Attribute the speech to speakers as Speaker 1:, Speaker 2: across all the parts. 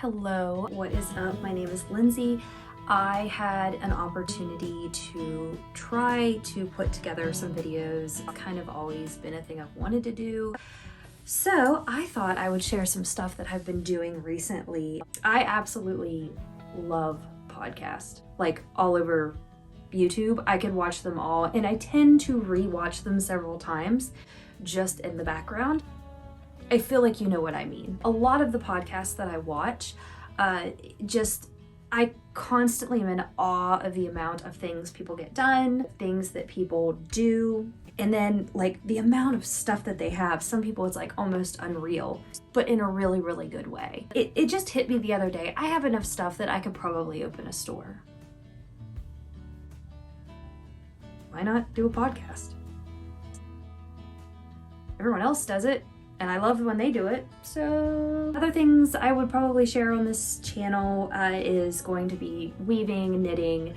Speaker 1: Hello, what is up? My name is Lindsay. I had an opportunity to try to put together some videos. It's kind of always been a thing I've wanted to do. So I thought I would share some stuff that I've been doing recently. I absolutely love podcasts, like all over YouTube. I could watch them all, and I tend to rewatch them several times just in the background. I feel like you know what I mean. A lot of the podcasts that I watch, I constantly am in awe of the amount of things people get done, things that people do, and then like the amount of stuff that they have. Some people it's like almost unreal, but in a really, really good way. It just hit me the other day. I have enough stuff that I could probably open a store. Why not do a podcast? Everyone else does it, and I love when they do it. So other things I would probably share on this channel is going to be weaving, knitting,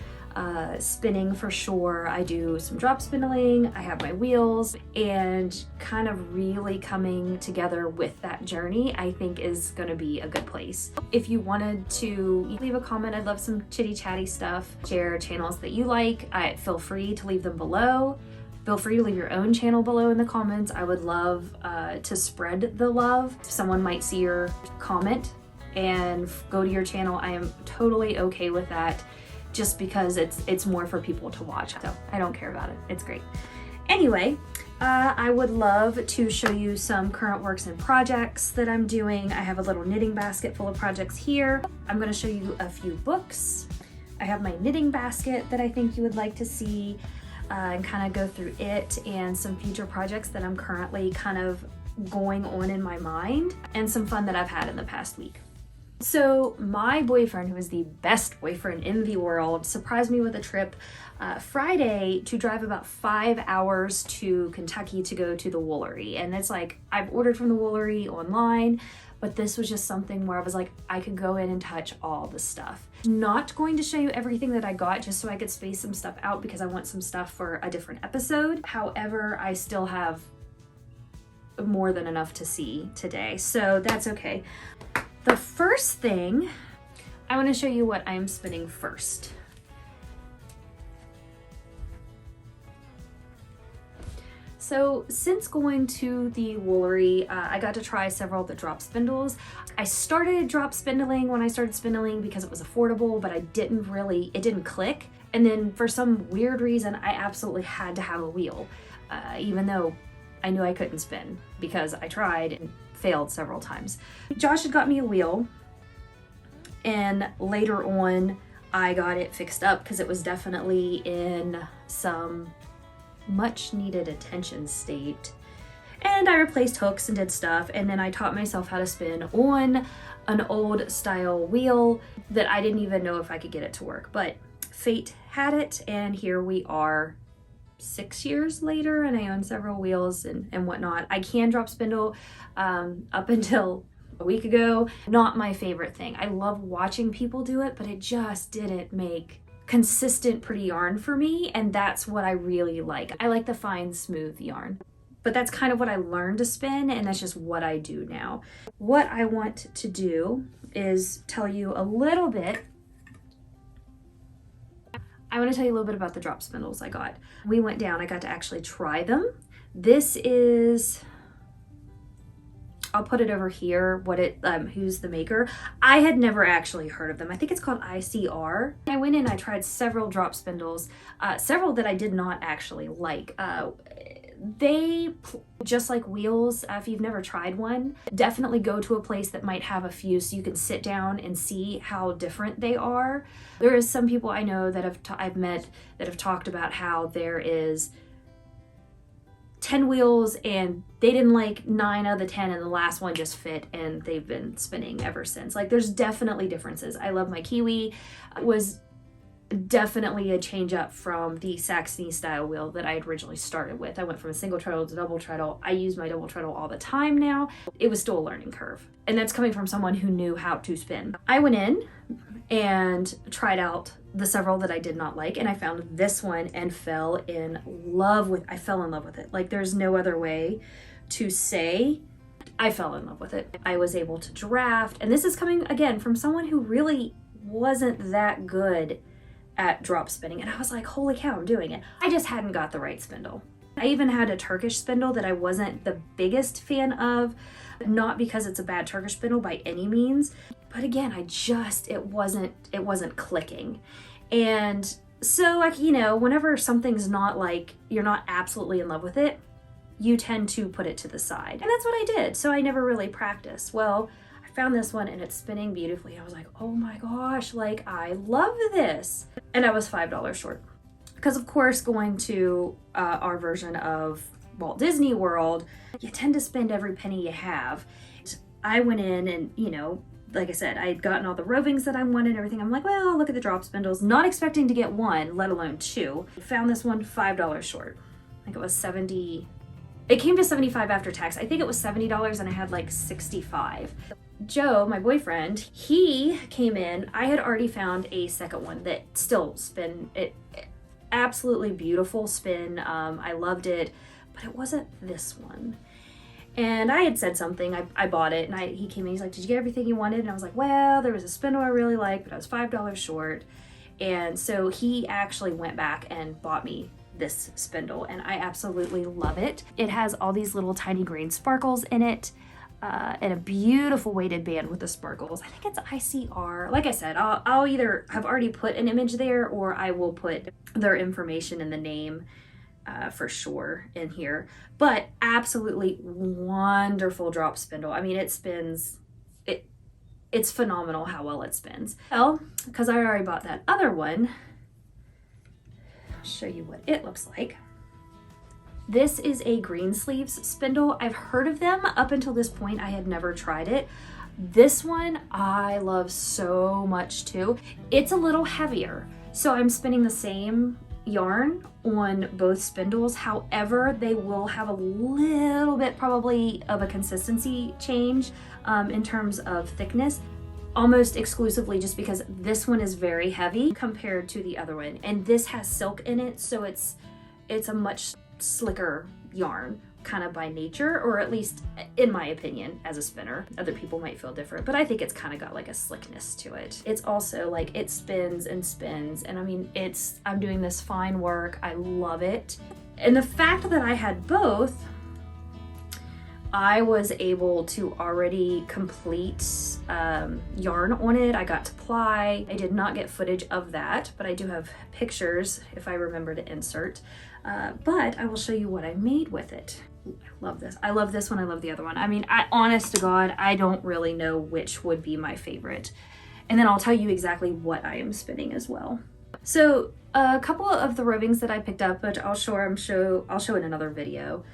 Speaker 1: spinning for sure. I do some drop spindling, I have my wheels, and kind of really coming together with that journey I think is going to be a good place. If you wanted to leave a comment, I'd love some chitty chatty stuff. Share channels that you like, feel free to leave them below. Feel free to leave your own channel below in the comments. I would love to spread the love. Someone might see your comment and go to your channel. I am totally okay with that, just because it's more for people to watch. So I don't care about it. It's great. Anyway, I would love to show you some current works and projects that I'm doing. I have a little knitting basket full of projects here. I'm going to show you a few books. I have my knitting basket that I think you would like to see. And kind of go through it and some future projects that I'm currently kind of going on in my mind, and some fun that I've had in the past week. So my boyfriend, who is the best boyfriend in the world, surprised me with a trip Friday to drive about 5 hours to Kentucky to go to the Woolery. And it's like, I've ordered from the Woolery online, but this was just something where I was like, I could go in and touch all the stuff. Not going to show you everything that I got just so I could space some stuff out because I want some stuff for a different episode. However, I still have more than enough to see today, so that's okay. The first thing, I want to show you what I'm spinning first. So since going to the Woolery, I got to try several of the drop spindles. I started drop spindling when I started spindling because it was affordable, but it didn't click. And then for some weird reason, I absolutely had to have a wheel, even though I knew I couldn't spin because I tried and failed several times. Josh had got me a wheel, and later on, I got it fixed up because it was definitely in some much needed attention state, and I replaced hooks and did stuff, and then I taught myself how to spin on an old style wheel that I didn't even know if I could get it to work, but fate had it, and here we are 6 years later, and I own several wheels and whatnot. I can drop spindle up until a week ago. Not my favorite thing. I love watching people do it, but it just didn't make consistent pretty yarn for me, and that's what I really like. I like the fine smooth yarn, but that's kind of what I learned to spin, and that's just what I do now. What I want to do is tell you a little bit. I want to tell you a little bit about the drop spindles I got. We went down, I got to actually try them. This is, I'll put it over here, who's the maker. I had never actually heard of them. I think it's called ICR. I went in, I tried several drop spindles, several that I did not actually like. They, just like wheels, if you've never tried one, definitely go to a place that might have a few so you can sit down and see how different they are. There is some people I know that I've met that have talked about how there is 10 wheels and they didn't like 9 out of the 10 and the last one just fit and they've been spinning ever since. Like, there's definitely differences. I love my Kiwi. It was definitely a change up from the Saxony style wheel that I had originally started with. I went from a single treadle to double treadle. I use my double treadle all the time now. It was still a learning curve, and that's coming from someone who knew how to spin. I went in and tried out the several that I did not like, and I found this one and fell in love with it. Like, there's no other way to say I fell in love with it. I was able to draft, and this is coming again from someone who really wasn't that good at drop spinning, and I was like, holy cow, I'm doing it. I just hadn't got the right spindle. I even had a Turkish spindle that I wasn't the biggest fan of, not because it's a bad Turkish spindle by any means, but again, it wasn't clicking. And so, like, you know, whenever something's not like, you're not absolutely in love with it, you tend to put it to the side. And that's what I did. So I never really practiced. Well, I found this one and it's spinning beautifully. I was like, oh my gosh, like, I love this. And I was $5 short. Because of course, going to our version of Walt Disney World, you tend to spend every penny you have. I went in and, you know, like I said, I had gotten all the rovings that I wanted and everything. I'm like, well, I'll look at the drop spindles, not expecting to get one, let alone two. Found this one $5 short. I think it was 70. It came to 75 after tax. I think it was $70 and I had like 65. Joe, my boyfriend, he came in. I had already found a second one that still spin. It absolutely beautiful spin. I loved it, but it wasn't this one. And I had said something, I bought it, and he came in, he's like, did you get everything you wanted? And I was like, well, there was a spindle I really liked, but I was $5 short. And so he actually went back and bought me this spindle, and I absolutely love it. It has all these little tiny green sparkles in it, and a beautiful weighted band with the sparkles. I think it's ICR. Like I said, I'll either have already put an image there, or I will put their information and the name for sure in here. But absolutely wonderful drop spindle. I mean, it spins, it's phenomenal how well it spins. Well, because I already bought that other one, I'll show you what it looks like. This is a green sleeves spindle. I've heard of them. Up until this point, I had never tried it. This one I love so much too. It's a little heavier, so I'm spinning the same yarn on both spindles. However, they will have a little bit probably of a consistency change in terms of thickness, almost exclusively just because this one is very heavy compared to the other one, and this has silk in it, so it's a much slicker yarn kind of by nature, or at least in my opinion as a spinner. Other people might feel different, but I think it's kind of got like a slickness to it. It's also like, it spins and spins, and I mean, I'm doing this fine work. I love it. And the fact that I had both, I was able to already complete yarn on it. I got to ply. I did not get footage of that, but I do have pictures if I remember to insert. But I will show you what I made with it. I love this. I love this one. I love the other one. I mean, honest to God, I don't really know which would be my favorite. And then I'll tell you exactly what I am spinning as well. So a couple of the rovings that I picked up, which I'll show in another video.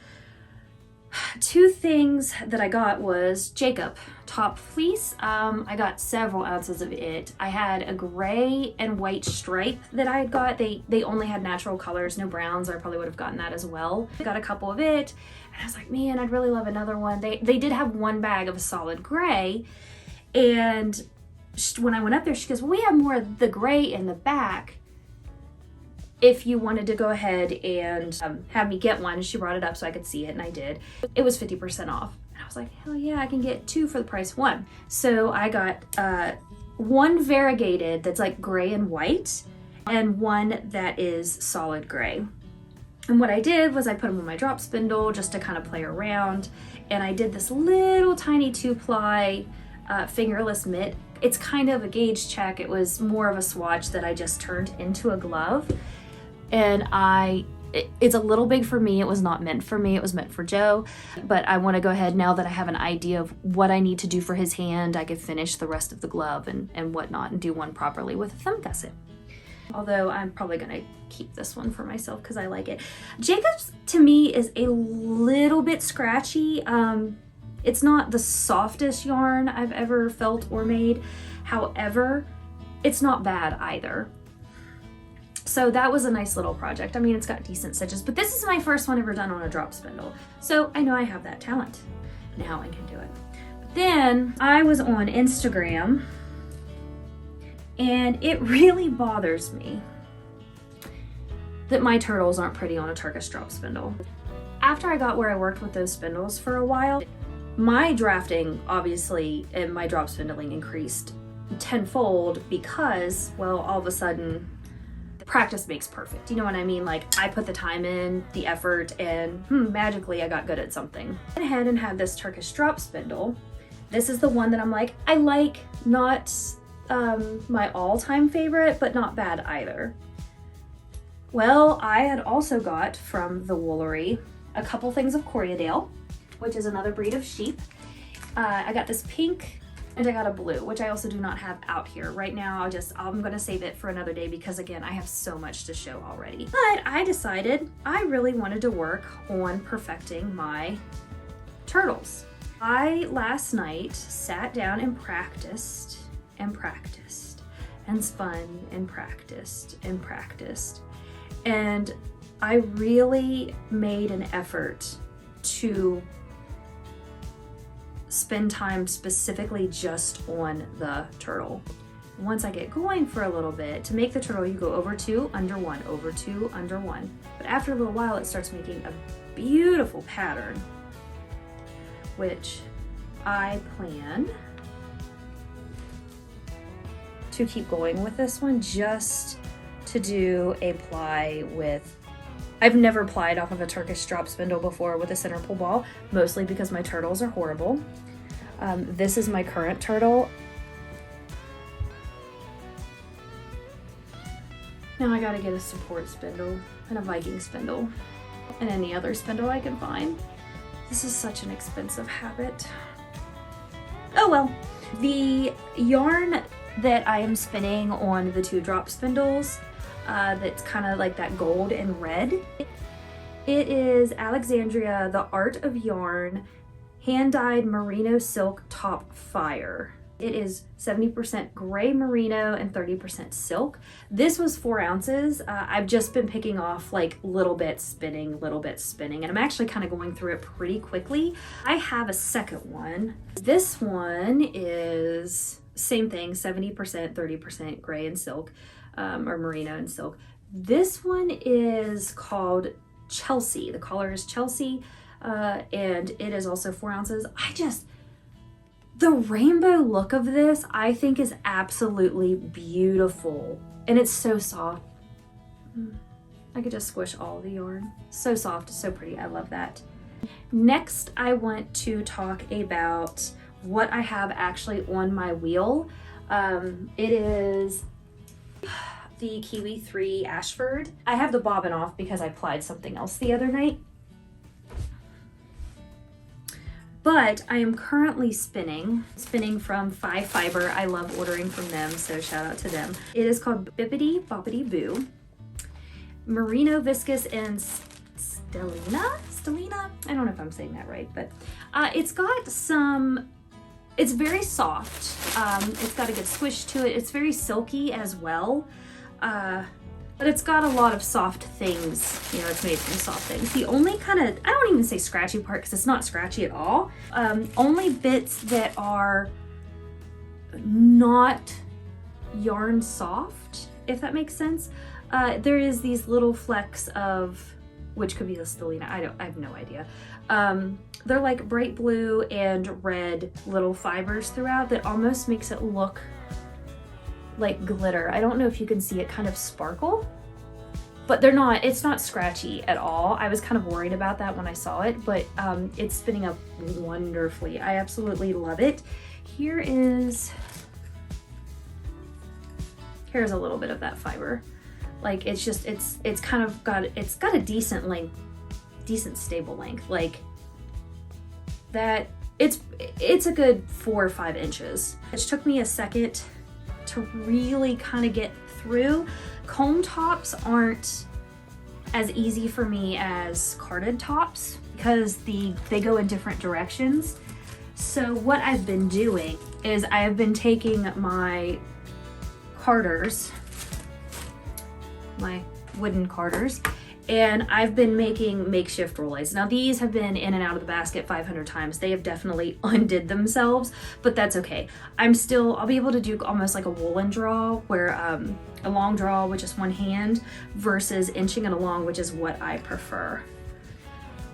Speaker 1: Two things that I got was Jacob top fleece. I got several ounces of it. I had a gray and white stripe that I had got. They only had natural colors, no browns, or I probably would have gotten that as well. I got a couple of it, and I was like, man, I'd really love another one. They did have one bag of a solid gray, and when I went up there, she goes, well, we have more of the gray in the back if you wanted to go ahead and have me get one. She brought it up so I could see it, and I did. It was 50% off. And I was like, hell yeah, I can get two for the price of one. So I got one variegated that's like gray and white, and one that is solid gray. And what I did was I put them on my drop spindle just to kind of play around, and I did this little tiny 2-ply fingerless mitt. It's kind of a gauge check. It was more of a swatch that I just turned into a glove. And it's a little big for me. It was not meant for me. It was meant for Joe. But I want to go ahead, now that I have an idea of what I need to do for his hand, I could finish the rest of the glove and whatnot and do one properly with a thumb gusset. Although I'm probably going to keep this one for myself because I like it. Jacob's, to me, is a little bit scratchy. It's not the softest yarn I've ever felt or made. However, it's not bad either. So that was a nice little project. I mean, it's got decent stitches, but this is my first one ever done on a drop spindle. So I know I have that talent. Now I can do it. But then I was on Instagram, and it really bothers me that my turtles aren't pretty on a Turkish drop spindle. After I got where I worked with those spindles for a while, My drafting, obviously, and my drop spindling increased tenfold because, well, all of a sudden, practice makes perfect. You know what I mean? Like, I put the time in, the effort, and magically I got good at something. I went ahead and had this Turkish drop spindle. This is the one that I'm like, I like, not my all-time favorite, but not bad either. Well, I had also got from the Woolery a couple things of Corriedale, which is another breed of sheep. I got this pink and I got a blue, which I also do not have out here. Right now, I'm gonna save it for another day because again, I have so much to show already. But I decided I really wanted to work on perfecting my turtles. I last night sat down and practiced and practiced and spun and practiced and practiced. And I really made an effort to spend time specifically just on the turtle. Once I get going for a little bit, to make the turtle, you go over 2, under 1, over 2, under 1. But after a little while, it starts making a beautiful pattern, which I plan to keep going with this one, just to do a ply with. I've never plied off of a Turkish drop spindle before with a center pull ball, mostly because my turtles are horrible. This is my current turtle. Now I gotta get a support spindle and a Viking spindle and any other spindle I can find. This is such an expensive habit. Oh well. The yarn that I am spinning on the 2 drop spindles, that's kind of like that gold and red. It is Alexandria, the Art of Yarn, hand-dyed merino silk top fire. It is 70% gray merino and 30% silk. This was 4 ounces. I've just been picking off like little bits spinning, and I'm actually kind of going through it pretty quickly. I have a second one. This one is same thing, 70%, 30% gray and silk, or merino and silk. This one is called Chelsea. The color is Chelsea, and it is also 4 ounces. The rainbow look of this, I think, is absolutely beautiful. And it's so soft. I could just squish all the yarn. So soft, so pretty, I love that. Next, I want to talk about what I have actually on my wheel. It is the Kiwi 3 Ashford. I have the bobbin off because I plied something else the other night. But I am currently spinning from 5 Fiber. I love ordering from them, so shout out to them. It is called Bippity Boppity Boo. Merino Viscous and Stellina? I don't know if I'm saying that right, but it's very soft. It's got a good squish to it. It's very silky as well. But it's got a lot of soft things, you know, it's made from soft things. The only kind of, I don't even say scratchy part because it's not scratchy at all. Only bits that are not yarn soft, if that makes sense. There is these little flecks of, which could be the stellina, I have no idea. They're like bright blue and red little fibers throughout that almost makes it look like glitter. I don't know if you can see it kind of sparkle, but it's not scratchy at all. I was kind of worried about that when I saw it, but it's spinning up wonderfully. I absolutely love it. Here's a little bit of that fiber. Like it's got a decent length, decent stable length. Like that, it's a good 4 or 5 inches. It took me a second to really kind of get through. Comb tops aren't as easy for me as carded tops because they go in different directions. So what I've been doing is I have been taking my carders, my wooden carders, and I've been making makeshift rollies. Now these have been in and out of the basket 500 times. They have definitely undid themselves, but that's okay. I'll be able to do almost like a woolen draw where a long draw with just one hand versus inching it along, which is what I prefer.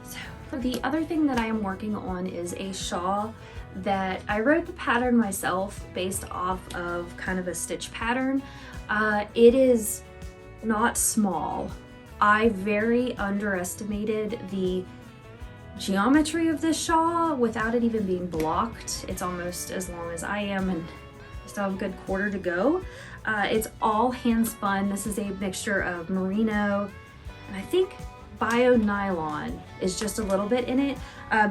Speaker 1: So The other thing that I am working on is a shawl that I wrote the pattern myself based off of kind of a stitch pattern. It is not small. I very underestimated the geometry of this shawl without it even being blocked. It's almost as long as I am and I still have a good quarter to go. It's all hand spun. This is a mixture of merino and I think bio nylon is just a little bit in it.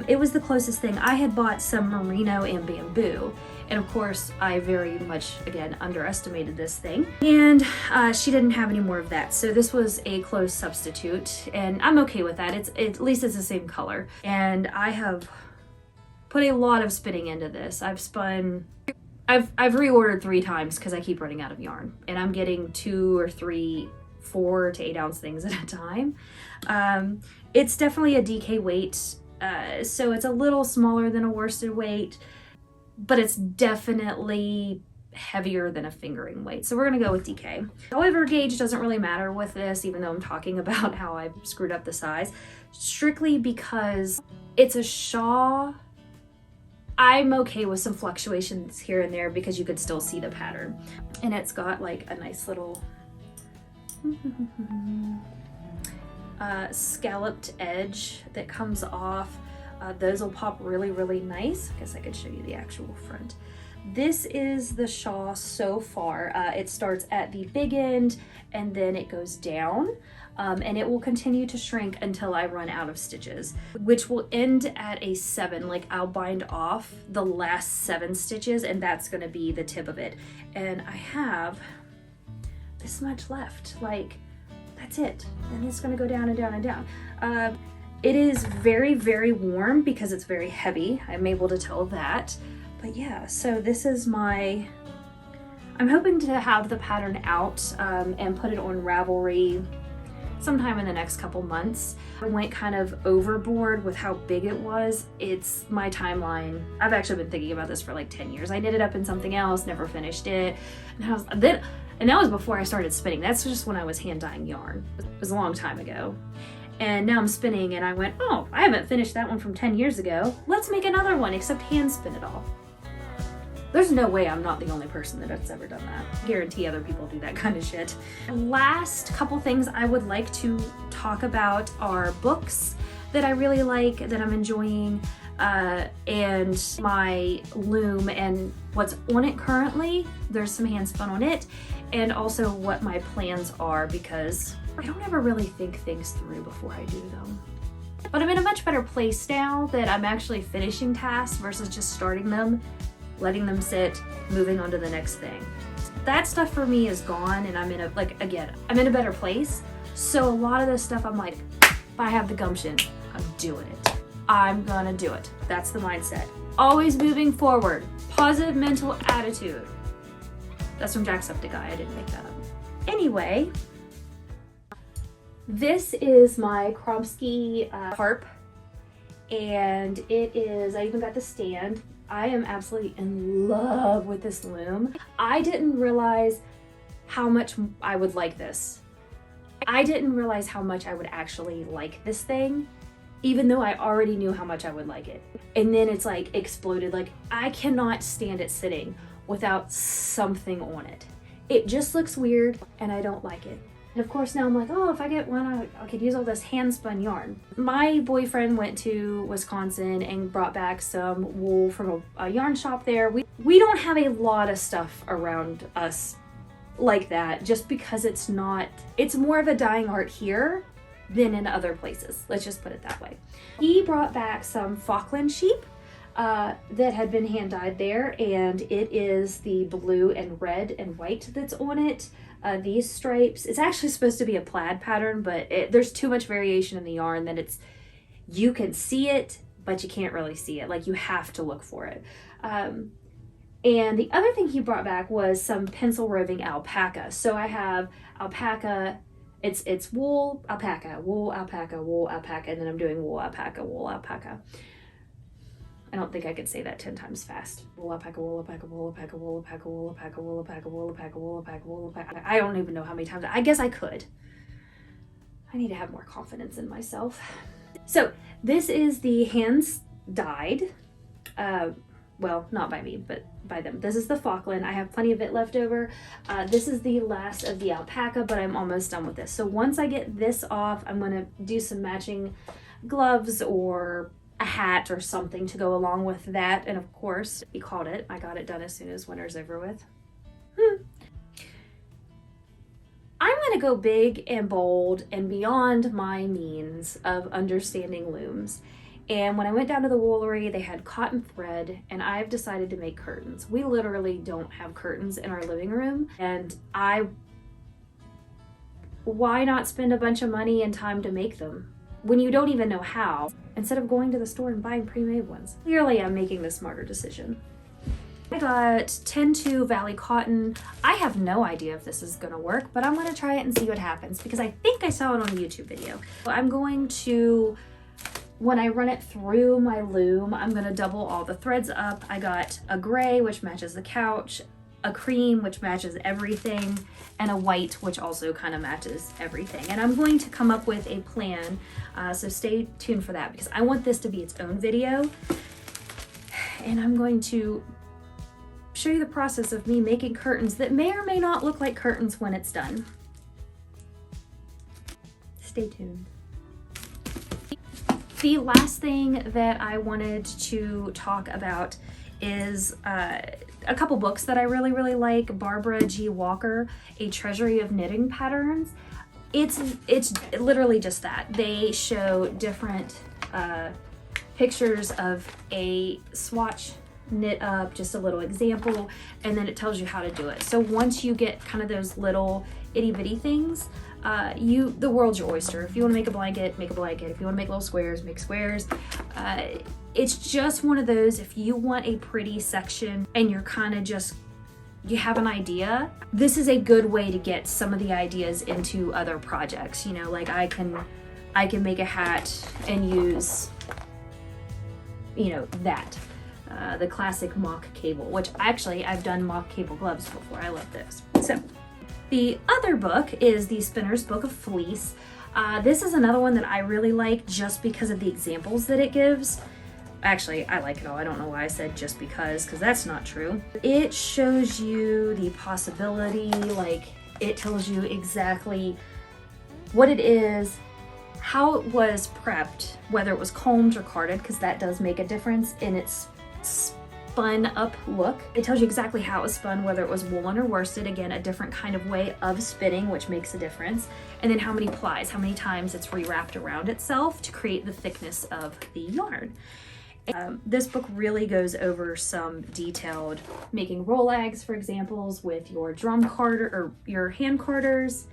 Speaker 1: It was the closest thing. I had bought some merino and bamboo, and of course I very much, again, underestimated this thing, and she didn't have any more of that, so this was a close substitute, and I'm okay with that. At least it's the same color, and I have put a lot of spinning into this. I've reordered 3 times because I keep running out of yarn, and I'm getting 2 or 3 4 to 8 ounce things at a time. It's definitely a DK weight, so it's a little smaller than a worsted weight, but it's definitely heavier than a fingering weight. So we're gonna go with DK. However, gauge doesn't really matter with this, even though I'm talking about how I screwed up the size, strictly because it's a shawl. I'm okay with some fluctuations here and there because you could still see the pattern. And it's got like a nice little scalloped edge that comes off. Those will pop really, really nice. I guess I could show you the actual front. This is the shawl so far. It starts at the big end and then it goes down, and it will continue to shrink until I run out of stitches, which will end at a 7. Like, I'll bind off the last 7 stitches and that's gonna be the tip of it. And I have this much left. Like, that's it. And it's gonna go down and down and down. It is very, very warm because it's very heavy. I'm able to tell that. But yeah, so this is I'm hoping to have the pattern out and put it on Ravelry sometime in the next couple months. I went kind of overboard with how big it was. It's my timeline. I've actually been thinking about this for like 10 years. I knitted up in something else, never finished it. And that was before I started spinning. That's just when I was hand dyeing yarn. It was a long time ago. And now I'm spinning and I went, oh, I haven't finished that one from 10 years ago. Let's make another one, except hand spin it all. There's no way I'm not the only person that has ever done that. I guarantee other people do that kind of shit. Last couple things I would like to talk about are books that I really like, that I'm enjoying, and my loom and what's on it currently. There's some hand spun on it, and also what my plans are, because I don't ever really think things through before I do them. But I'm in a much better place now that I'm actually finishing tasks versus just starting them, letting them sit, moving on to the next thing. That stuff for me is gone, and I'm in a better place. So a lot of this stuff I'm like, if I have the gumption, I'm doing it. I'm gonna do it. That's the mindset. Always moving forward. Positive mental attitude. That's from Jacksepticeye. I didn't make that up. Anyway, this is my Kromsky harp, and I even got the stand. I am absolutely in love with this loom. I didn't realize how much I would like this. I didn't realize how much I would actually like this thing, even though I already knew how much I would like it. And then it's like exploded. Like, I cannot stand it sitting without something on it. It just looks weird and I don't like it. And of course now I'm like, oh, if I get one, I could use all this hand spun yarn. My boyfriend went to Wisconsin and brought back some wool from a yarn shop there. We don't have a lot of stuff around us like that, just because it's more of a dyeing art here than in other places. Let's just put it that way. He brought back some Falkland sheep that had been hand dyed there, and it is the blue and red and white that's on it. These stripes, it's actually supposed to be a plaid pattern, but there's too much variation in the yarn that you can see it, but you can't really see it. Like, you have to look for it. And the other thing he brought back was some pencil roving alpaca. So I have alpaca, it's wool, alpaca, wool, alpaca, wool, alpaca, and then I'm doing wool, alpaca, wool, alpaca. I don't think I could say that 10 times fast. Wool, alpaca, wool, alpaca, wool, alpaca, wool, alpaca, wool, alpaca, wool, alpaca, wool, alpaca, wool, alpaca, wool, alpaca. I don't even know how many times. I guess I could. I need to have more confidence in myself. So this is the hands dyed, well, not by me, but by them. This is the Falkland. I have plenty of it left over. This is the last of the alpaca, but I'm almost done with this. So once I get this off, I'm gonna do some matching gloves or a hat or something to go along with that. And of course, we called it. I got it done as soon as winter's over with. I'm gonna go big and bold and beyond my means of understanding looms. And when I went down to the Woolery, they had cotton thread, and I've decided to make curtains. We literally don't have curtains in our living room, and why not spend a bunch of money and time to make them when you don't even know how, instead of going to the store and buying pre-made ones? Clearly, I'm making the smarter decision. I got 10-2 Valley Cotton. I have no idea if this is gonna work, but I'm gonna try it and see what happens because I think I saw it on a YouTube video. So I'm going to, when I run it through my loom, I'm gonna double all the threads up. I got a gray, which matches the couch, a cream, which matches everything, and a white, which also kind of matches everything. And I'm going to come up with a plan, so stay tuned for that because I want this to be its own video. And I'm going to show you the process of me making curtains that may or may not look like curtains when it's done. Stay tuned. The last thing that I wanted to talk about is a couple books that I really like. Barbara G. Walker, A Treasury of Knitting Patterns. It's literally just that. They show different pictures of a swatch knit up, just a little example, and then it tells you how to do it. So once you get kind of those little itty bitty things, the world's your oyster. If you want to make a blanket, make a blanket. If you want to make little squares, make squares. It's just one of those, if you want a pretty section and you're kind of just, you have an idea, this is a good way to get some of the ideas into other projects. You know, like I can make a hat and use, you know, that. The classic mock cable, which actually I've done mock cable gloves before. I love this. So the other book is the Spinner's Book of Fleece. This is another one that I really like just because of the examples that it gives. Actually, I like it all. I don't know why I said just because that's not true. It shows you the possibility, like it tells you exactly what it is, how it was prepped, whether it was combed or carded, because that does make a difference in its spun up look. It tells you exactly how it was spun, whether it was woolen or worsted, again, a different kind of way of spinning, which makes a difference. And then how many plies, how many times it's rewrapped around itself to create the thickness of the yarn. This book really goes over some detailed making rollags, for examples, with your drum carder or your hand carders.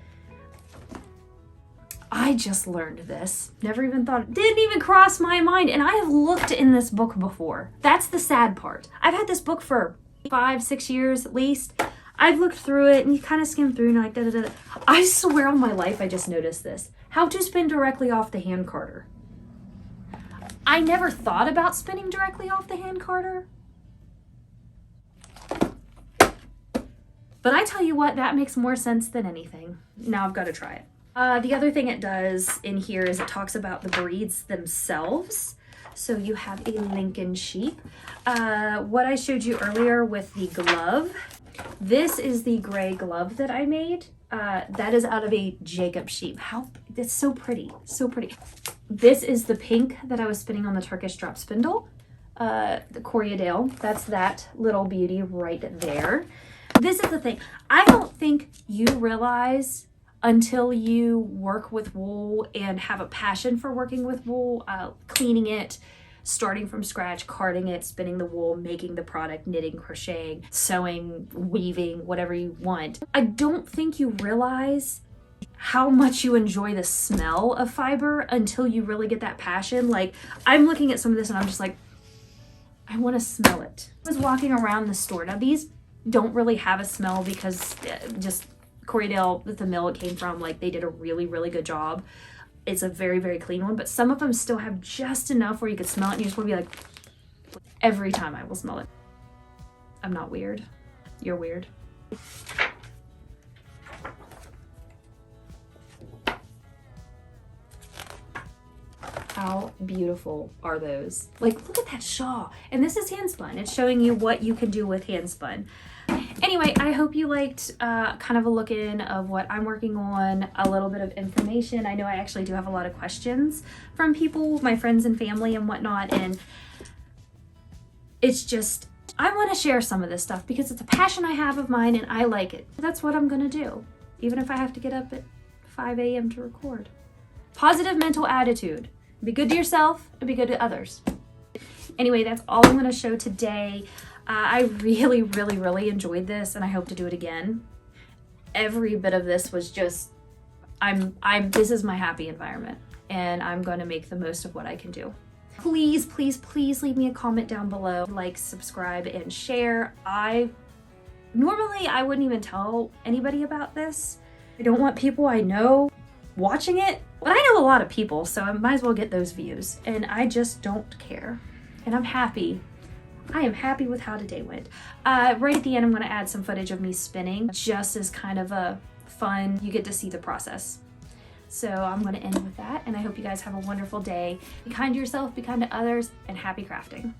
Speaker 1: I just learned this. Never even thought, it didn't even cross my mind. And I have looked in this book before. That's the sad part. I've had this book for 5-6 years at least. I've looked through it and you kind of skim through and you're like, da, da, da. I swear on my life, I just noticed this. How to spin directly off the hand carder. I never thought about spinning directly off the hand carder. But I tell you what, that makes more sense than anything. Now I've got to try it. The other thing it does in here is it talks about the breeds themselves. So you have a Lincoln sheep. What I showed you earlier with the glove, this is the gray glove that I made. That is out of a Jacob sheep. It's so pretty, so pretty. This is the pink that I was spinning on the Turkish drop spindle. The Corriedale, that's that little beauty right there. This is the thing. I don't think you realize until you work with wool and have a passion for working with wool, cleaning it, starting from scratch, carding it, spinning the wool, making the product, knitting, crocheting, sewing, weaving, whatever you want. I don't think you realize how much you enjoy the smell of fiber until you really get that passion. Like, I'm looking at some of this and I'm just like, I want to smell it. I was walking around the store. Now, these don't really have a smell because just Corriedale, the mill it came from, like they did a really good job. It's a very clean one, but some of them still have just enough where you could smell it and you just want to be like, every time I will smell it. I'm not weird. You're weird. How beautiful are those? Like, look at that shawl. And this is hand spun. It's showing you what you can do with hand spun. Anyway, I hope you liked kind of a look in of what I'm working on, a little bit of information. I know I actually do have a lot of questions from people, my friends and family and whatnot, and it's just, I want to share some of this stuff because it's a passion I have of mine and I like it. That's what I'm going to do, even if I have to get up at 5 a.m. to record. Positive mental attitude. Be good to yourself and be good to others. Anyway, that's all I'm going to show today. I really, really, really enjoyed this and I hope to do it again. Every bit of this was just, this is my happy environment and I'm going to make the most of what I can do. Please, please, please leave me a comment down below. Like, subscribe, and share. Normally I wouldn't even tell anybody about this. I don't want people I know watching it, but I know a lot of people, so I might as well get those views, and I just don't care. And I'm happy. I am happy with how today went. Right at the end, I'm going to add some footage of me spinning, just as kind of a fun, you get to see the process. So I'm going to end with that, and I hope you guys have a wonderful day. Be kind to yourself, be kind to others, and happy crafting.